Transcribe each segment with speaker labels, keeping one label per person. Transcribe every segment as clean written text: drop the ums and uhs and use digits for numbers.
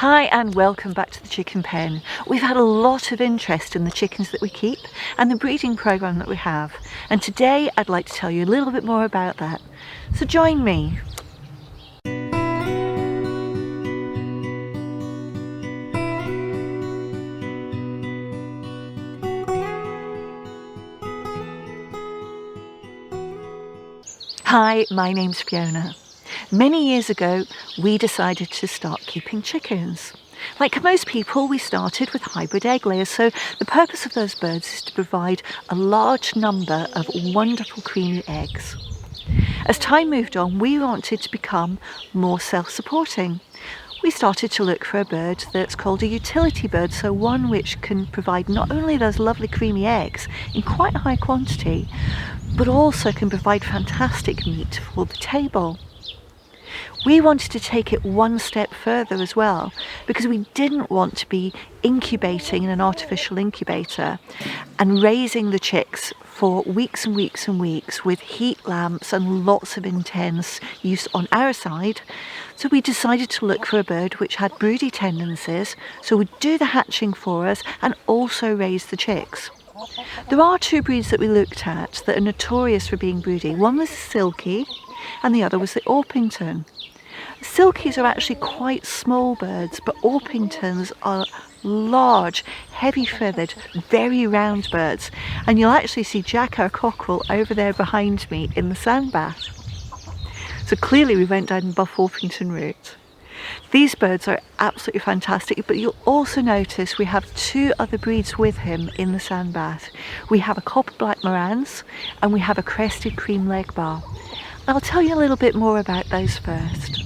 Speaker 1: Hi and welcome back to the chicken pen. We've had a lot of interest in the chickens that we keep and the breeding program that we have, and today I'd like to tell you a little bit more about that. So join me. Hi, my name's Fiona. Many years ago we decided to start keeping chickens. Like most people, we started with hybrid egg layers, so the purpose of those birds is to provide a large number of wonderful creamy eggs. As time moved on, we wanted to become more self-supporting. We started to look for a bird that's called a utility bird, so one which can provide not only those lovely creamy eggs in quite a high quantity, but also can provide fantastic meat for the table. We wanted to take it one step further as well, because we didn't want to be incubating in an artificial incubator and raising the chicks for weeks and weeks and weeks with heat lamps and lots of intense use on our side. So we decided to look for a bird which had broody tendencies, so would do the hatching for us and also raise the chicks. There are two breeds that we looked at that are notorious for being broody. One was the Silkie and the other was the Orpington. Silkies are actually quite small birds, but Orpingtons are large, heavy feathered, very round birds, and you'll actually see Jack, our cockerel, over there behind me in the sand bath. So clearly we went down the Buff Orpington route. These birds are absolutely fantastic, but you'll also notice we have two other breeds with him in the sand bath. We have a copper black Marans and we have a crested cream Legbar. I'll tell you a little bit more about those first.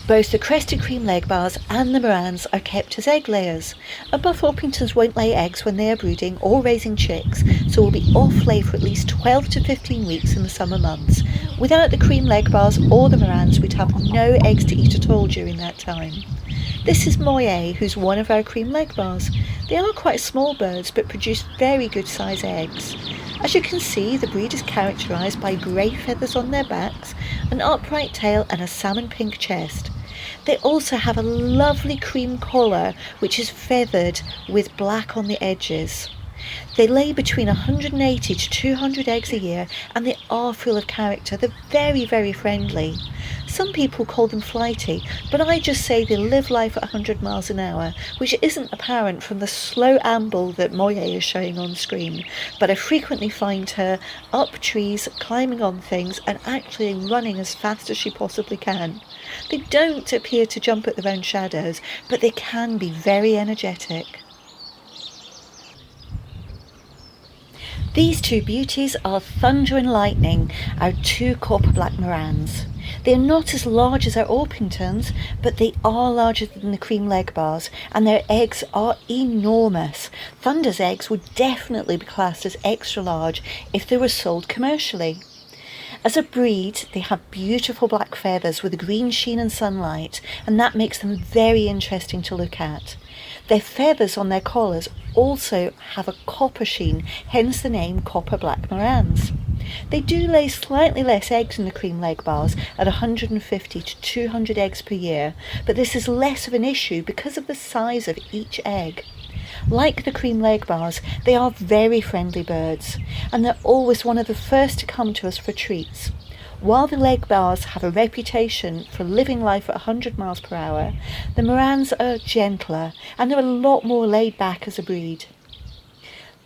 Speaker 1: Both the crested cream Legbars and the Marans are kept as egg layers. Buff Orpingtons won't lay eggs when they are brooding or raising chicks, so will be off lay for at least 12 to 15 weeks in the summer months. Without the cream Legbars or the Marans, we'd have no eggs to eat at all during that time. This is Moye, who's one of our cream Legbars. They are quite small birds but produce very good size eggs. As you can see, the breed is characterised by grey feathers on their backs, an upright tail and a salmon pink chest. They also have a lovely cream collar which is feathered with black on the edges. They lay between 180 to 200 eggs a year and they are full of character. They're very, very friendly. Some people call them flighty, but I just say they live life at 100 miles an hour, which isn't apparent from the slow amble that Moye is showing on screen, but I frequently find her up trees, climbing on things and actually running as fast as she possibly can. They don't appear to jump at their own shadows, but they can be very energetic. These two beauties are Thunder and Lightning, our two copper black Marans. They are not as large as our Orpingtons, but they are larger than the cream Legbars, and their eggs are enormous. Thunder's eggs would definitely be classed as extra large if they were sold commercially. As a breed, they have beautiful black feathers with a green sheen and sunlight, and that makes them very interesting to look at. Their feathers on their collars also have a copper sheen, hence the name Copper Black Marans. They do lay slightly less eggs than the cream Legbars at 150 to 200 eggs per year, but this is less of an issue because of the size of each egg. Like the cream Legbars, they are very friendly birds, and they're always one of the first to come to us for treats. While the Legbars have a reputation for living life at 100 miles per hour, the Marans are gentler and they're a lot more laid back as a breed.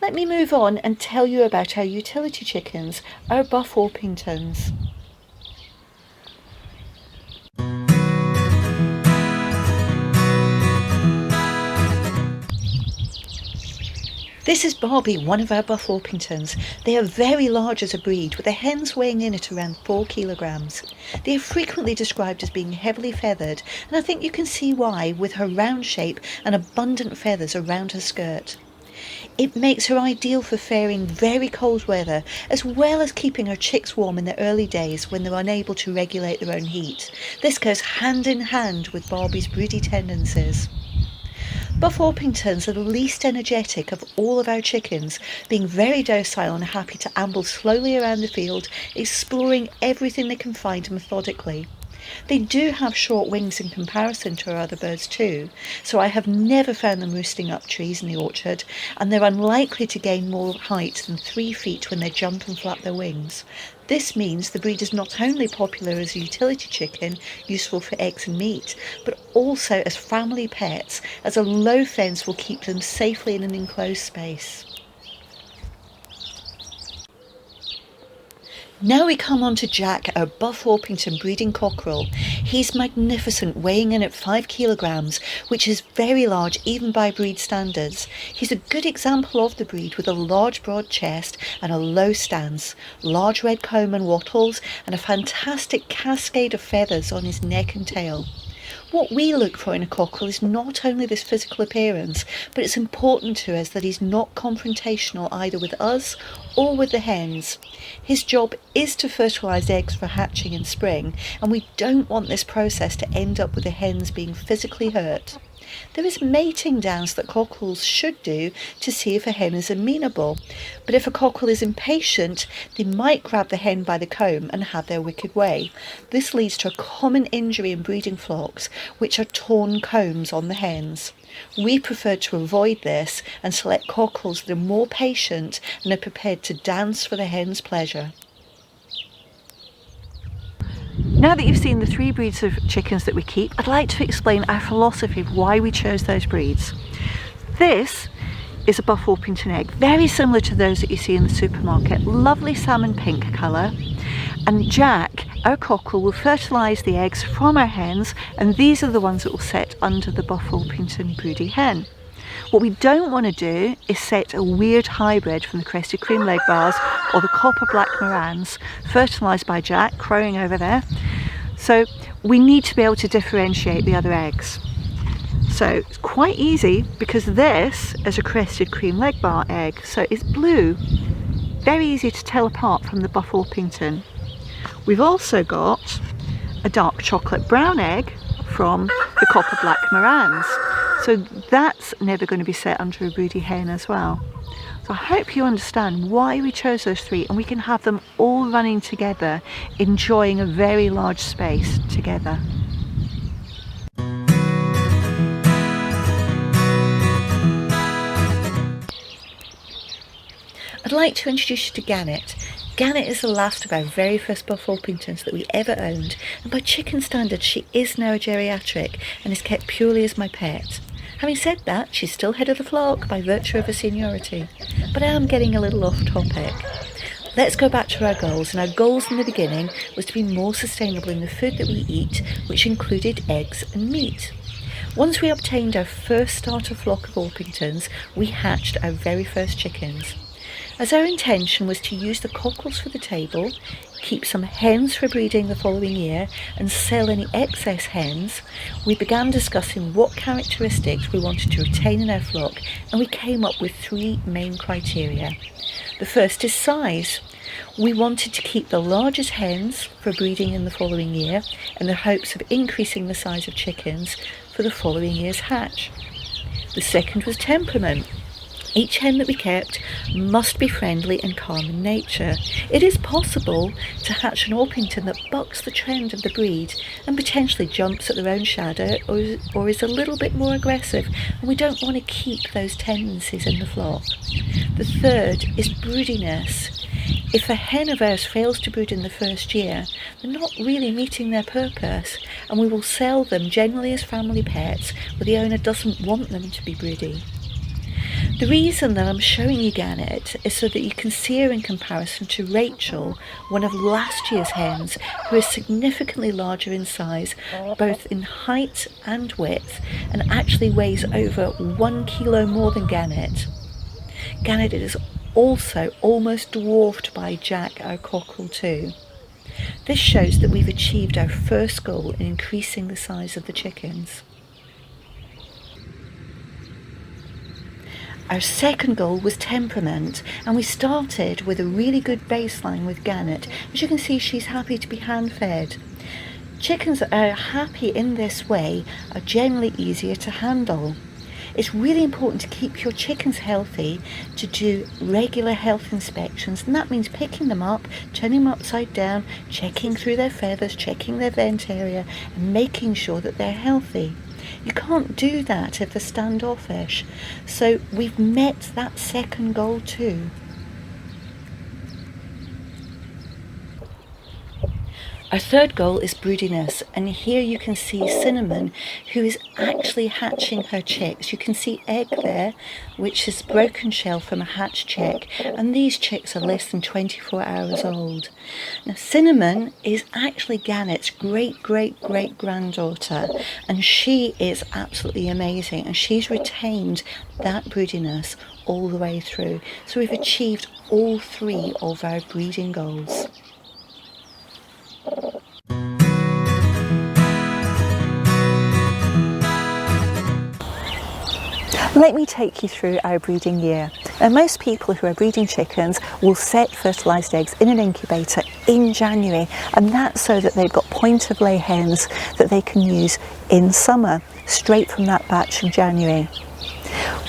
Speaker 1: Let me move on and tell you about our utility chickens, our Buff Orpingtons. This is Barbie, one of our Buff Orpingtons. They are very large as a breed, with the hens weighing in at around 4 kilograms. They are frequently described as being heavily feathered, and I think you can see why with her round shape and abundant feathers around her skirt. It makes her ideal for faring very cold weather, as well as keeping her chicks warm in the early days when they're unable to regulate their own heat. This goes hand in hand with Barbie's broody tendencies. Buff Orpingtons are the least energetic of all of our chickens, being very docile and happy to amble slowly around the field, exploring everything they can find methodically. They do have short wings in comparison to our other birds too, so I have never found them roosting up trees in the orchard, and they're unlikely to gain more height than 3 feet when they jump and flap their wings. This means the breed is not only popular as a utility chicken, useful for eggs and meat, but also as family pets, as a low fence will keep them safely in an enclosed space. Now we come on to Jack, our Buff Orpington breeding cockerel. He's magnificent, weighing in at 5 kilograms, which is very large even by breed standards. He's a good example of the breed with a large broad chest and a low stance, large red comb and wattles, and a fantastic cascade of feathers on his neck and tail. What we look for in a cockerel is not only this physical appearance, but it's important to us that he's not confrontational either with us or with the hens. His job is to fertilise eggs for hatching in spring, and we don't want this process to end up with the hens being physically hurt. There is mating dance that cockerels should do to see if a hen is amenable, but if a cockerel is impatient, they might grab the hen by the comb and have their wicked way. This leads to a common injury in breeding flocks, which are torn combs on the hens. We prefer to avoid this and select cockerels that are more patient and are prepared to dance for the hen's pleasure. Now that you've seen the 3 breeds of chickens that we keep, I'd like to explain our philosophy of why we chose those breeds. This is a Buff Orpington egg, very similar to those that you see in the supermarket, lovely salmon pink colour. And Jack, our cockerel, will fertilise the eggs from our hens, and these are the ones that will set under the Buff Orpington broody hen. What we don't want to do is set a weird hybrid from the crested cream Legbars or the copper black Marans, fertilised by Jack, crowing over there. So we need to be able to differentiate the other eggs. So it's quite easy because this is a crested cream Legbar egg, so it's blue. Very easy to tell apart from the Buff Orpington. We've also got a dark chocolate brown egg from the copper black Marans. So that's never going to be set under a broody hen as well. So I hope you understand why we chose those 3, and we can have them all running together, enjoying a very large space together. I'd like to introduce you to Gannet. Gannet is the last of our very first Buff Orpingtons that we ever owned, and by chicken standards she is now a geriatric and is kept purely as my pet. Having said that, she's still head of the flock by virtue of her seniority, but I am getting a little off topic. Let's go back to our goals, and our goals in the beginning was to be more sustainable in the food that we eat, which included eggs and meat. Once we obtained our first starter flock of Orpingtons, we hatched our very first chickens. As our intention was to use the cockerels for the table, keep some hens for breeding the following year, and sell any excess hens, we began discussing what characteristics we wanted to retain in our flock, and we came up with 3 main criteria. The first is size. We wanted to keep the largest hens for breeding in the following year, in the hopes of increasing the size of chickens for the following year's hatch. The second was temperament. Each hen that we kept must be friendly and calm in nature. It is possible to hatch an Orpington that bucks the trend of the breed and potentially jumps at their own shadow or is a little bit more aggressive, and we don't want to keep those tendencies in the flock. The third is broodiness. If a hen of ours fails to brood in the first year, they're not really meeting their purpose, and we will sell them generally as family pets where the owner doesn't want them to be broody. The reason that I'm showing you Gannet is so that you can see her in comparison to Rachel, one of last year's hens, who is significantly larger in size, both in height and width, and actually weighs over 1 kilo more than Gannet. Gannet is also almost dwarfed by Jack, our cockerel too. This shows that we've achieved our first goal in increasing the size of the chickens. Our second goal was temperament, and we started with a really good baseline with Gannet. As you can see, she's happy to be hand-fed. Chickens that are happy in this way are generally easier to handle. It's really important to keep your chickens healthy, to do regular health inspections, and that means picking them up, turning them upside down, checking through their feathers, checking their vent area, and making sure that they're healthy. You can't do that if they're standoffish. So we've met that second goal too. Our third goal is broodiness, and here you can see Cinnamon, who is actually hatching her chicks. You can see Egg there, which is broken shell from a hatched chick, and these chicks are less than 24 hours old. Now Cinnamon is actually Gannett's great-great-great-granddaughter, and she is absolutely amazing, and she's retained that broodiness all the way through. So we've achieved all 3 of our breeding goals. Let me take you through our breeding year. Now, most people who are breeding chickens will set fertilised eggs in an incubator in January, and that's so that they've got point of lay hens that they can use in summer, straight from that batch in January.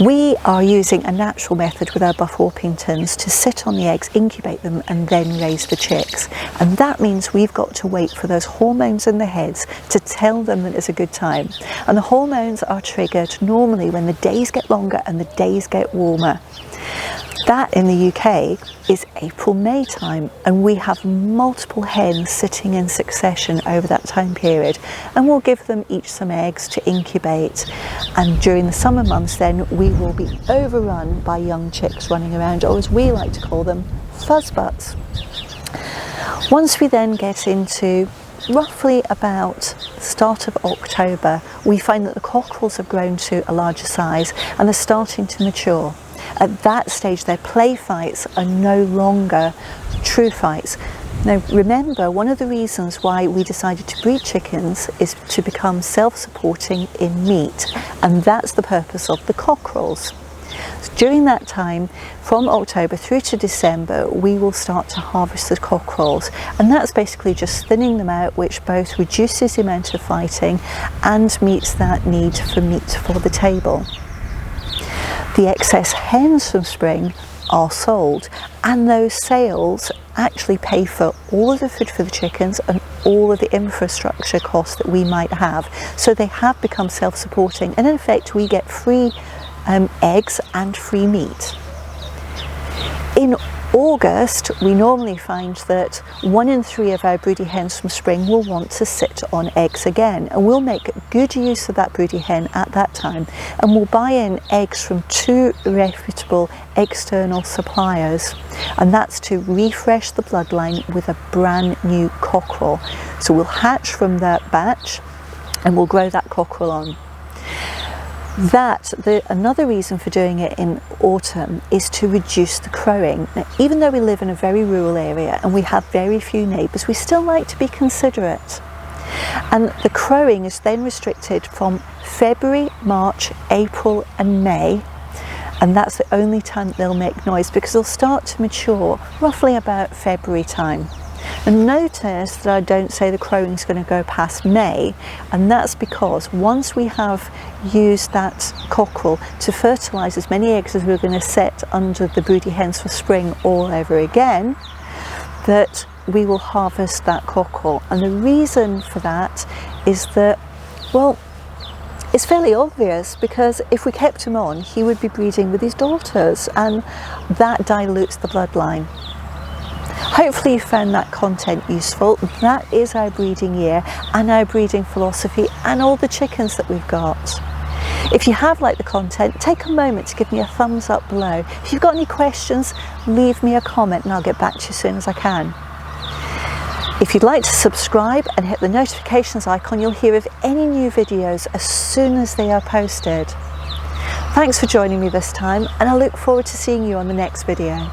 Speaker 1: We are using a natural method with our Buff Orpingtons to sit on the eggs, incubate them, and then raise the chicks. And that means we've got to wait for those hormones in the heads to tell them that it's a good time. And the hormones are triggered normally when the days get longer and the days get warmer. That in the UK is April-May time, and we have multiple hens sitting in succession over that time period, and we'll give them each some eggs to incubate. And during the summer months then we will be overrun by young chicks running around, or as we like to call them, fuzzbutts. Once we then get into roughly about the start of October, we find that the cockerels have grown to a larger size and they're starting to mature. At that stage, their play fights are no longer true fights. Now remember, one of the reasons why we decided to breed chickens is to become self-supporting in meat, and that's the purpose of the cockerels. So during that time, from October through to December, we will start to harvest the cockerels, and that's basically just thinning them out, which both reduces the amount of fighting and meets that need for meat for the table. The excess hens from spring are sold, and those sales actually pay for all of the food for the chickens and all of the infrastructure costs that we might have. So they have become self-supporting, and in effect we get free eggs and free meat. In August, we normally find that 1 in 3 of our broody hens from spring will want to sit on eggs again, and we'll make good use of that broody hen at that time, and we'll buy in eggs from 2 reputable external suppliers, and that's to refresh the bloodline with a brand new cockerel. So we'll hatch from that batch and we'll grow that cockerel on. Another reason for doing it in autumn is to reduce the crowing. Now, even though we live in a very rural area and we have very few neighbours, we still like to be considerate. And the crowing is then restricted from February, March, April and May, and that's the only time they'll make noise, because they'll start to mature roughly about February time. And notice that I don't say the crowing is going to go past May, and that's because once we have used that cockerel to fertilise as many eggs as we're going to set under the broody hens for spring all over again, that we will harvest that cockerel. And the reason for that is that, well, it's fairly obvious, because if we kept him on, he would be breeding with his daughters, and that dilutes the bloodline. Hopefully you found that content useful. That is our breeding year and our breeding philosophy and all the chickens that we've got. If you have liked the content, take a moment to give me a thumbs up below. If you've got any questions, leave me a comment and I'll get back to you as soon as I can. If you'd like to subscribe and hit the notifications icon, you'll hear of any new videos as soon as they are posted. Thanks for joining me this time, and I look forward to seeing you on the next video.